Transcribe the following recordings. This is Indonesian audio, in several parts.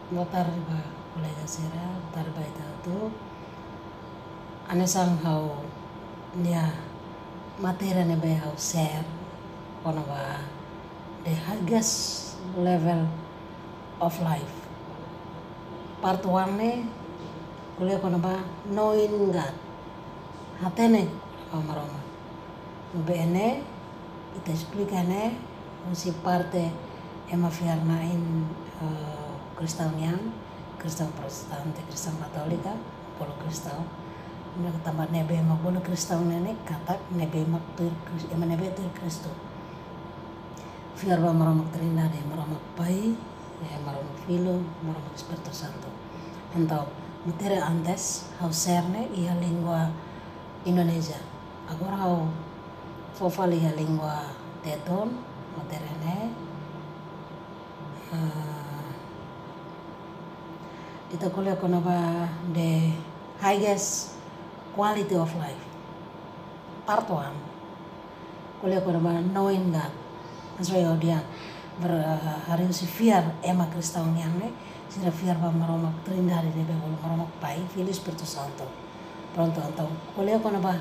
Motar ba kolega sera motar ba ita tu ane sang hau nia materi ne ba hau share kono ba the highest level of life. Part 1 ne kuliah kono ba knowing God. Hatene maroma. Bene ita explicane si parte ema fiarnain Kristauian, Kristen Protestante, Kristen Katolika, polo Kristau. Mereka tambah nebe mak polo Kristau nene katak nebe mak tur ema nebe tur Kristo. Fiar ba maramak Trindade, maramak Pai, maramak Filo, maramak Espiritu Santo. Entau materi antes hau serne ia lingua Indonesia. Agora hau fofali ia lingua Teton, materi ne ita kuliah kono ba the highest quality of life. Part 1 kuliah kono ba knowing God. Aswa dia hari si fiar ema Kristaunian ne sira fiar ba maromak Trindade ne be maromak Pai, Filho, Espiritu Santo. Pronto então kuliah kono ba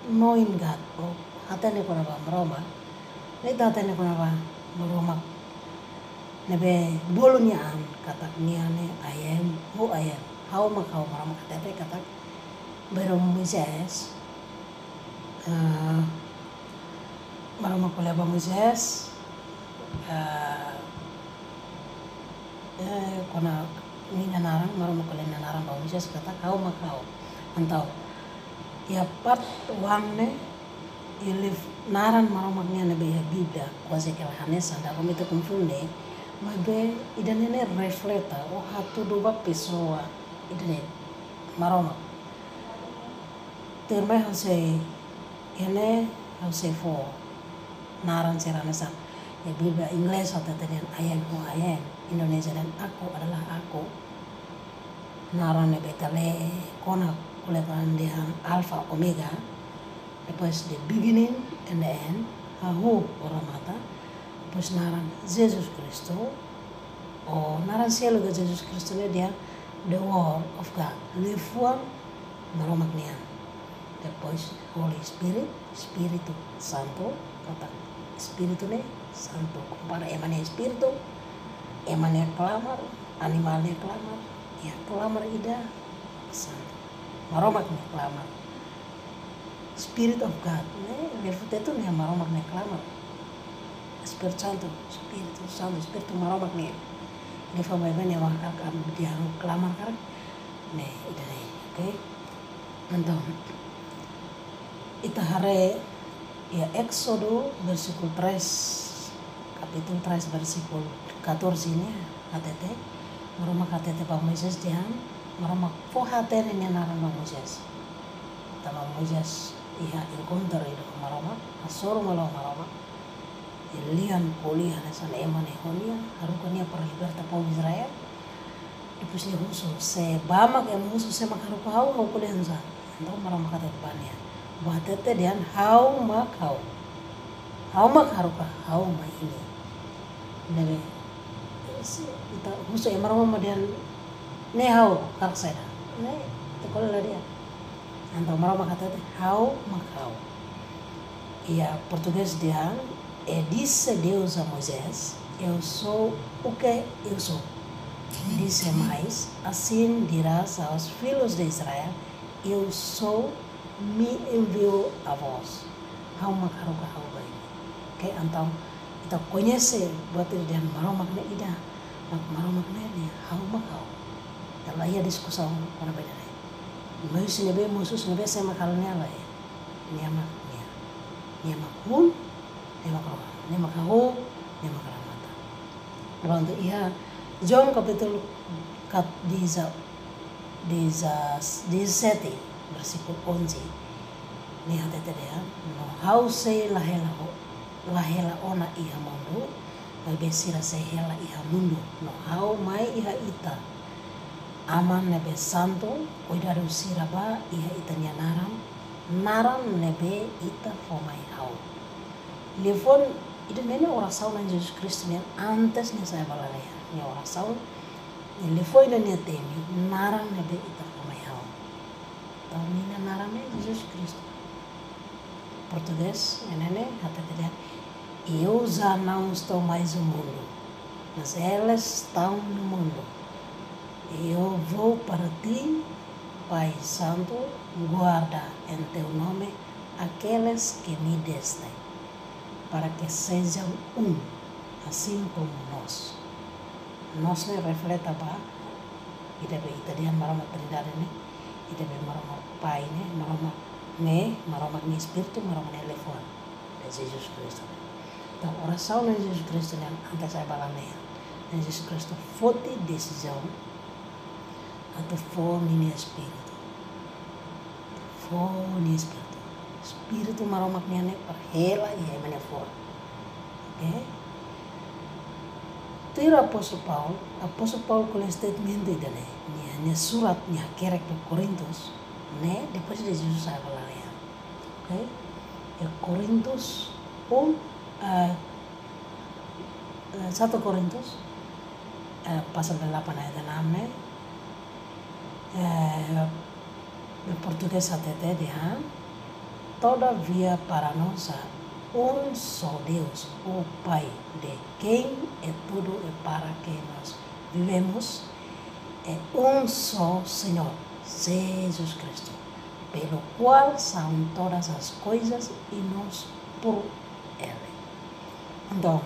knowing God. Oh, hatene kono ba maroma. Nita hatene kono ba maromak nebe bolunya an katak niane ayam hu ayam hau makau marama katete katak berom Moises marama kuliah ba Moises kona ni nanarang marama kuliah nanarang ba Moises katak hau makau antau ya part 1 ne ilif naran marama nia nebe ya Biblia kuasa kelahanes anda kami itu kumfunde mabe idanene refleta o hatu duba pessoa idane maroma terme hause ene hause fo naran serana sa ya Biblia Ingles atau tadian ayam ho ayam Indonesia dan aku adalah aku naran ne betale kona kulekan dia alpha omega depois the beginning and the end hahu orang mata depois naran Jesus Cristo o naran selo ga Jesus Cristo ne dia the word of God lefuan maromak niya depois Holy Spirit Espiritu Santo kata Espiritu ne Santo para emane Espiritu emane kelamar animalnya kelamar ya kelamar ida Santo maromak ne kelamar Spirit of God ne lefut itu ne maromak ne kelamar Espiritu Santo, Espiritu maromak nih. Ini famaiban yang makar dia kelamar kan, nih itu nih, oke. Nanti kita hari ya Exodo versikul 3, kapitul 3 versikul 14 ini KTT, maromak KTT Pak Moises dia, maromak fohaten ini naran Pak Moises. Tama Moises iya encounter itu maromak, asoro malau maromak. Lian kuliah na sana emane honia harukania para liberta pau Israel depois ni husu se bamak em husu se makaruku hau kuliah sa então mara makata pania batete dian hau makau hau makaruka hau ma ini nebe ita husu emara mama dian ne hau karseda ne tekola dia então mara makata hau makau ia português dia disse Deus a Moisés, eu sou o que eu sou. Disse mais, assim dirás aos filhos de Israel, eu sou, me enviou a vós. Hau makaruka hau baik. Okay, então, kita conhece buat dia maromak ne ida, maromak ne dia hau makau. Kalau ia diskusau kana beda. Musus nebe sama kalnya lah ya. Niamak hun ne makaho ne makaramata. Pronto ia John capítulo 17 versículo 11 ni hatete dia no hause lahela ona iha mundo vai besira se hela iha mundo no hau mai iha ita aman nebe santo cuidado siraba iha itanya naran nebe ita fomai hau levon itu nene oração na Jesus Cristo né antes nih saya balaya ini oração Ele foi na minha temi, narang nebe ita kamaihaw. Tau nina narang ne Jesus Cristo. Português, né? Até dizer, eu já não estou mais no mundo, mas elas estão no mundo. Eu vou para ti, Pai Santo, guarda em teu nome aqueles que me deste, para que sejam assim como nós. Nós ne refleta ba, ida be italian marama trindade ne, ida be marama Pai ne, marama ni Espírito, marama ne telefone de Jesus Cristo. Então, oração de Jesus Cristo ne antes saya balanea. Jesus Cristo fote decisão atau fone Espírito. Fone Espírito. Espírito marama ne perhela ia mane fora. Okay? Tira Apóstolo Paulo com statement itu nih surat nih kerek ke Korintus, né? Depois de Jesus saya balanea. Okay? Korintus 1 Korintus pasal 8 ayat 6 em português até dia, todavia para nós só Deus, o Pai, de quem é tudo e para quem nós vivemos, é só Senhor, Jesus Cristo, pelo qual são todas as coisas e nós por Ele. Então,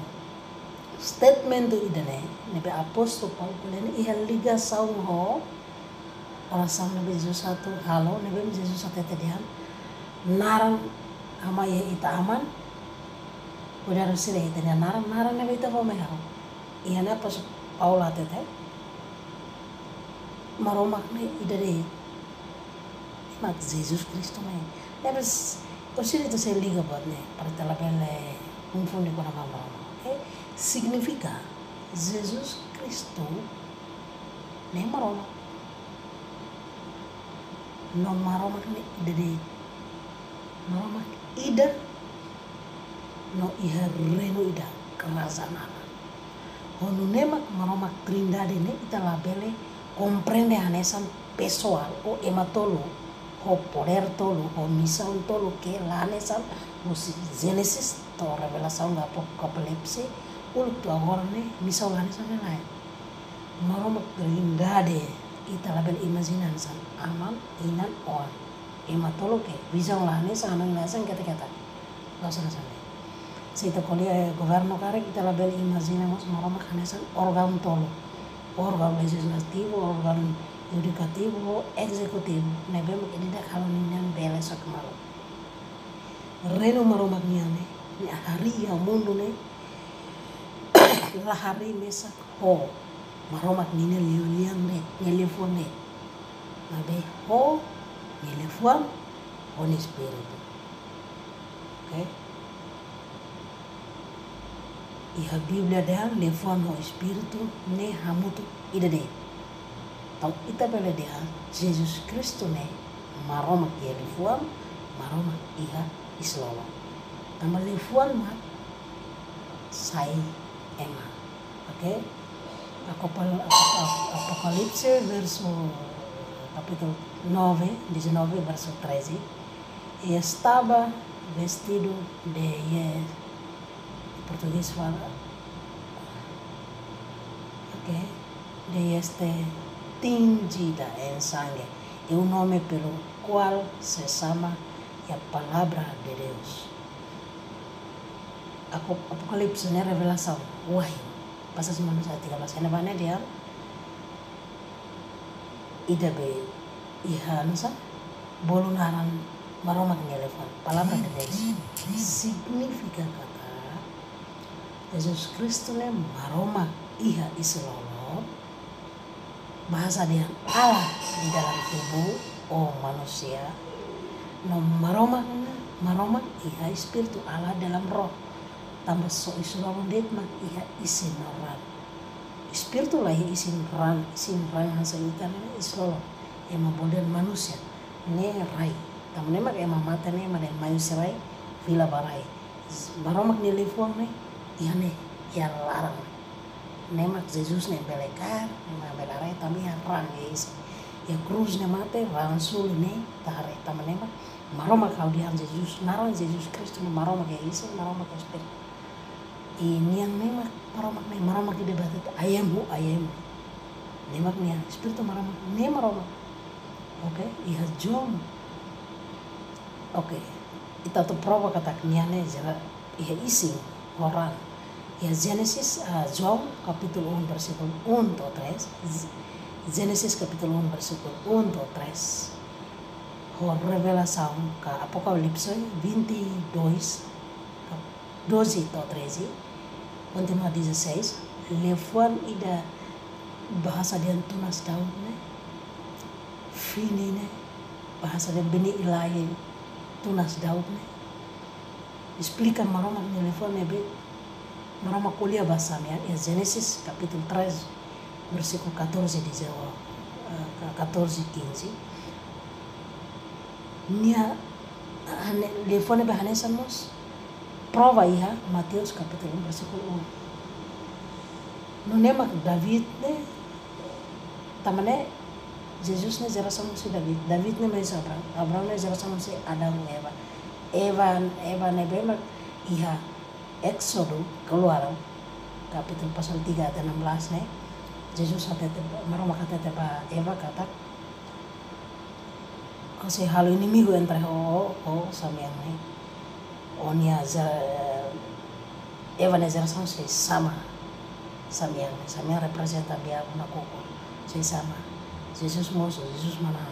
statement itu ne Apóstolo Paulo ini ia ligação oração nabi Jesus satu halo nabi Jesus satu tadian narang ama ya ita aman udah rusile ita narang nabi ita fome hao ia na Apóstolo Paulo tete maromak ne idare mak Jesus Cristo ne nabi osiri itu saya liga buat ne para telabele fundi ko na maromak. Significa Jesus Cristo nem maroma. No maroma ni ide maroma ida no iha reno ida kerajaan Allah. Honu nemak maroma trindade ne ita labele comprende hanesan pessoal o ematolo o poder tolo o missão tolo que lá hanesan no Gênesis to revelação da Apocalipse uluk tu agora ne missão lá hanesan lain. Maroma trindade ita label imaginan san aman inan on ematolo ke visão lá hanesan anang lasan kata-kata lasan sana. Sita kuliah governo kare kita label imaginamos maroma hanesan organ tolo organ legislativo organ yudikativo executivo nebe makini dak halo ninyan bele sakmalo reno maromak niane ni hari ya mundo ne la hari mesa ho maromak nine liang ne telefon ne nabe ho telefon on espírito. Okay? E a Bíblia dela levou no Espírito ne hamutu idade. Então ita bela dia Jesus Cristo ne maroma ia levou maroma ia islama. Tama levou mat sai ema. Okay? Apocalipse verso capítulo 9, 19 verso 13. E estava vestido de português fala, okay, de tingida em sangue, é o nome pelo qual se chama a palavra de Deus. Apocalipse é revelação, wahyu, pasal 13, ini mana dia? Ida be ihansa bolunaran maromak ngelefan, palavra de Deus significa kata Jesus Kristus ne maroma iha islolo bahasa dia Allah di dalam tubuh manusia no maroma iha espiritu Allah dalam roh tambah so islolo detma iha isin ran espiritu lah isin ran hansa ikan ne islolo ema boden manusia ne rai tam ne mak ema mata ne ema manusia rai vila barai maroma ne lefuang ne Iane ya larang nemak Jesus ne belekar nema belarang também rang esse e cruz ne mate ransul ne tare tamane ma maroma kau dihan Jesus naron Jesus Kristus maroma ke isi maroma ke spirit e niang nema maroma ke debat ayemu nemak niang espiritu maroma ne maroma oke iha jom oke ita tu prova kata niane jara iha isi orang ya Genesis João capítulo 1 versículo 1 to 3 Genesis capítulo 1 versículo 1 to 3 revelação ke Apocalipse 22 12 to 13 continua 16 lefuan ida bahasa dian tunas daun ne fini ne bahasa dian bini ilahi tunas daun ne explica maroma ne lefuan ne be maroma kuliah bahasa ya Genesis capítulo 3 versículo 14 diz 14 15 nia lefuan ne bahane samos prova iha Mateus capítulo 1 versículo 1 no nema David ne tamane Jesus ne geração si David ne mais Abraham ne geração si Adam Eva ne bema iha Exodo Keluaran capítulo pasal 3 ayat 16 ne Jesus maroma kata Eva kata kasi hal inimigo entre samyang ne onia Eva ne geração si sama samyang representa dia una koko si sama Jesus moso Jesus mana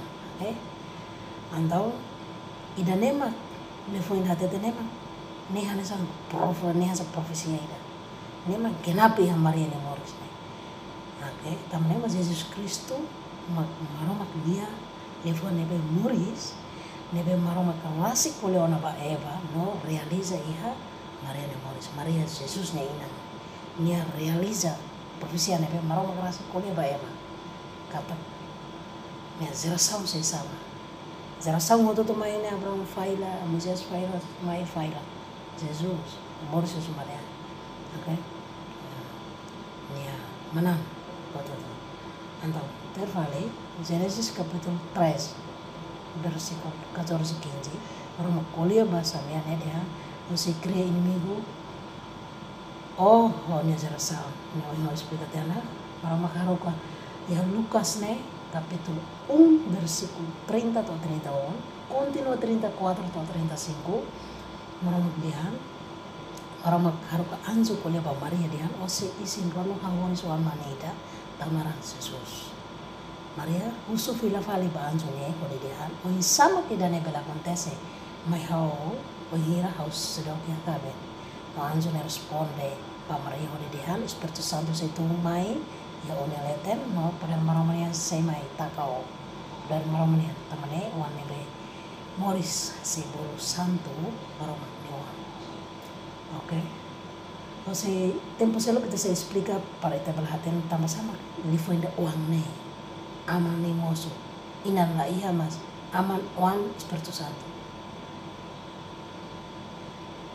andau ida nema ne foi hati nema nehan sang profesia ida nema genapi yang Maria ne moris ne oke tamane mas Jesus Kristus maromak dia lefo nebe moris nebe maromak klasik oleh ona ba Eva no realiza iha Maria ne moris Maria Jesus ne ina nia realiza profesia nebe maromak klasik oleh ba Eva kata nia geração se sama geração moto to mai ne Abraham faila Moisés faila mai faila Jesus moris Jesus Maria oke nia menang betul antau tervale Genesis capítulo 3 versículo 14 15 orang kuliah bahasa dia você cria inimigo nia geração não explica tela orang makaruka ya Lucas ne capítulo 1 versículo 30 atau 31 continua 34 atau 35 orang makaruka anju kuliah ba Maria dihan ose isin rono hawon soal manida tamaran Jesus Maria usu fila fali ba anju ne kode dihan o sama kidane bela kontese mai hao o hira haus sedok ya kabe o anju ne responde ba Maria kode dihan Espiritu Santo se mai ya one leten no pada maromania se mai takao dan maromania tamane wan nebe Moris se bolu santo maromania oke. Entonces, tempo selo que se explica para esta belhaten tama sama lifuenda uang ne aman ni mosu inan la iha mas aman uang Espiritu Santo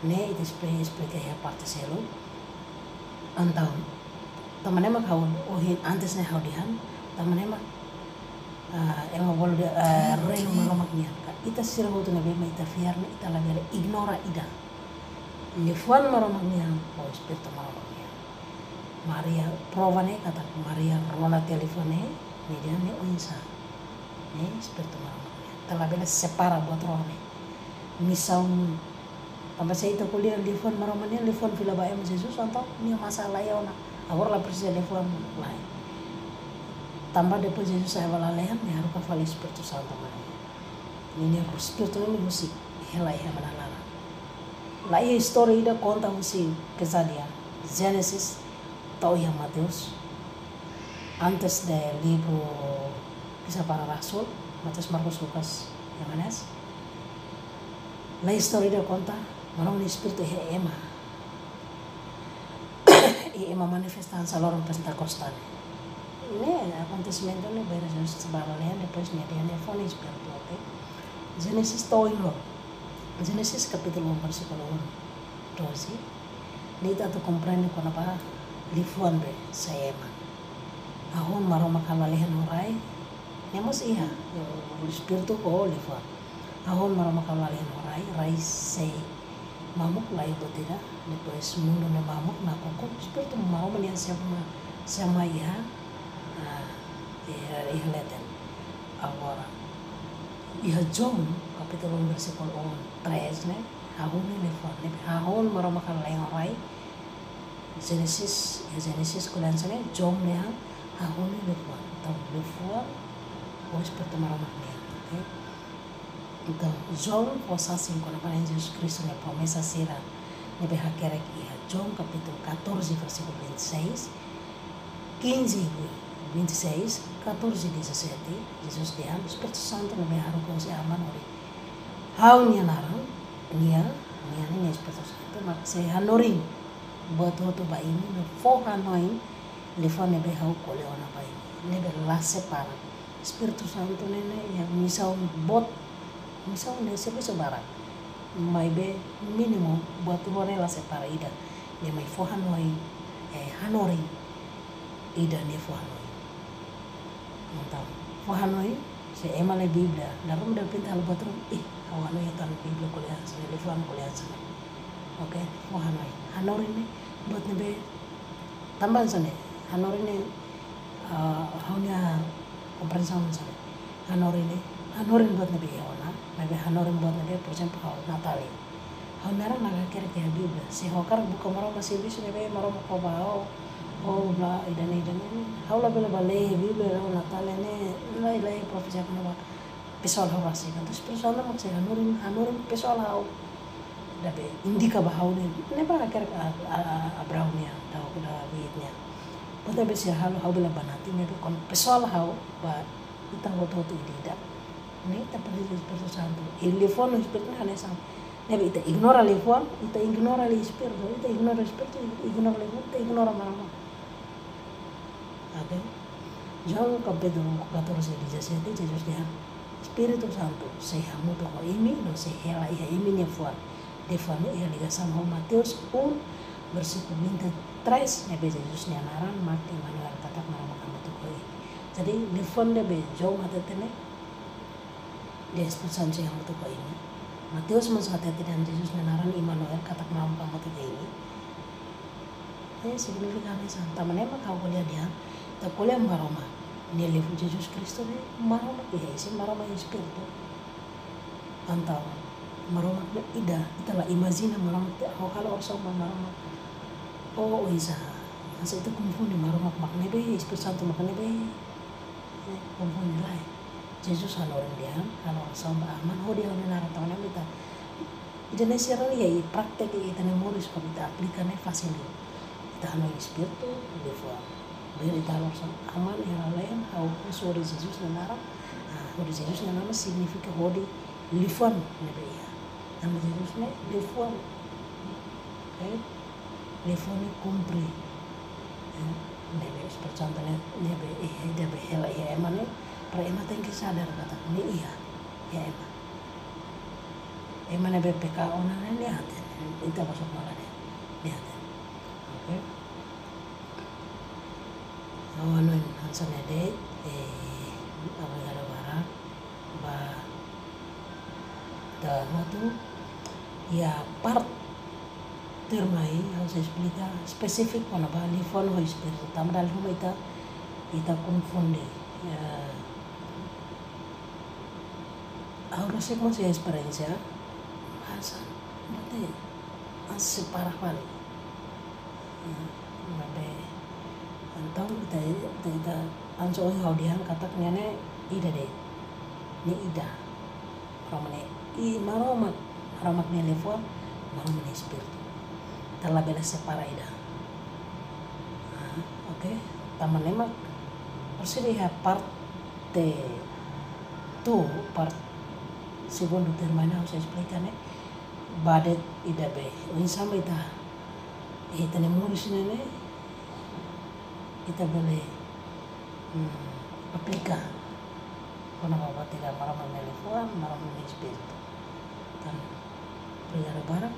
ne itu explica ya parte selo antau tamane mak haun ohin antes ne haudihan tamane mak yang bol reino maromaknya ita sira hotu ne bema ita fiarne ita la ignora ida lefuan maromaknya Espiritu maromaknya Maria provane kata Maria rona telefone media ne onsa ne Espiritu maromaknya telah bela separa buat rohne misal tambah saya itu kuliah lefuan maromaknya lefuan vila bae Jesus atau ni masalah ya ona agora la precisa lefuan lain tambah depois Jesus saya valalehan ne haruka fali Espiritu Santo Maria ini Espiritu ini musik helai manala lá a história ainda conta assim kejadian Genesis atau yang Mateus antes del libro Kisah Para Rasul Matius Markus Lukas Yohanes la história ainda conta marong ni espiritu ema manifestan salorong Pentecostal ini acontecimento ne beira Jesus sebalalehan depois ne dia fone espiritu oke Genesis toin lo Genesis capítulo 1 versículo 1 12 nita tu comprende con apa lifuan be sayema ahon maro makalalihan orai nemos iha o espiritu ko lifa ahon maro makalalihan orai se mamuk lai botida depois mundo ne mamuk na koko espiritu maro mania sama iha iha leten agora iha John capítulo 1 versículo 3 né ahon ne lifa ne ahon maro makalalihan orai Genesis kuliah sana John ne ahon ne lifa então lifa o espiritu maro maknia okay? Então, João possa assim, quando para Jesus Cristo na promessa será, ne berra quer aqui, João capítulo 14, versículo 26, 15, 26, 14, 17, Jesus dia, o Espírito Santo ne berra com se amanori. Hau nia naran, nia ne Espírito Santo, mak se hanoring, buat tu ba ini, ne fo hanoin, lefa ne berra o koleona ba ini, ne berra separa. Espírito Santo ne yang misal bot misalnya siapa sebarang mai be minimum buat luar la separa ida ne mai fo hanoi hanori ida ne fo hanoi então fo hanoi se emale biblia darum da pinta al batrum hanoi tan biblia kuliah se telefon kuliah sana oke fo hanori ne buat ne be tambahan sana hanori ne hanya komprehension sana hanori buat ne be ona nabe hanorin buat nabe por exemplo hau Natali hau nara naga kere ke Biblia si hokar buka maro masih bisa nabe maro ko bao bla idan hau la bela bale Biblia hau Natali ne lai profesi apa nama pessoal hau rasi kan terus pessoal nama saya hanorin pessoal hau dabe indika bahau ne ba kere Abraham ya tahu kuda biitnya pada besi hau bela banati nabe kon pessoal hau ba itang foto tidak ne ita pergi Espiritu Santo il telefon Espiritu ne sama ne ita ignora telefon ita ignora Espiritu ita ignora Espiritu ignora telefon ita ignora mama oke João capítulo 14 17 Jesus dia Espiritu Santo se hamu to ko imi no se hela iha imi ne fuan de fane iha liga sama Mateus 1 versículo 23 ne be Jesus ne naran mati manual kata mara kamu to ko jadi telefon de be João hatetene dia expulsan yang itu kau ini. Matius hati-hati dan Jesus menaran Immanuel katak malam kamu tiga ini. Signifikannya santa menembak kau kuliah dia, tak kuliah maroma. Dia levu Jesus Kristus ni maroma iya isi maroma Espiritu. Antau maroma ida itulah imagina maroma kau kalau orang sama maroma. Oh isa, masa itu kumpulan maroma makna be Espiritu Santo makna be kumpulan lain. Jesus hanorin dia kalau sama aman dia nara tahu nama kita jenis orang ya praktek kita nemoris kalau kita aplikannya fasili kita hanorin Espiritu lewa beri tahu sama aman yang lain how sorry Jesus nara hodi Jesus nama signifika hodi lifan nebe ya nama Jesus ne lifan okay lifan ni kumpri nebe percontohnya nebe nebe hela ya emane para ema tengki sadar kata ini iya ya ema ne BPK ona ne lihat itu masuk malah deh lihat oke awanon hansan ede apa gara barak ba dan waktu ya part termai harus explicar spesifik wana ba lifon ho espiritu tamdal huma ita confunde ahora sé cómo se experiencia hasan berarti separah kali nabe antau kita anso hau dihan kataknya ne ida deh ni ida romane maromat ne level maromat Espiritu telah bela separa ida oke taman lemak persidia parte tu part segundo termina harus explicar badet ida be sama ita ne muris ne ita boleh aplicar kona bawa tidak maram ne lefuan maram ne Espiritu tan priara barak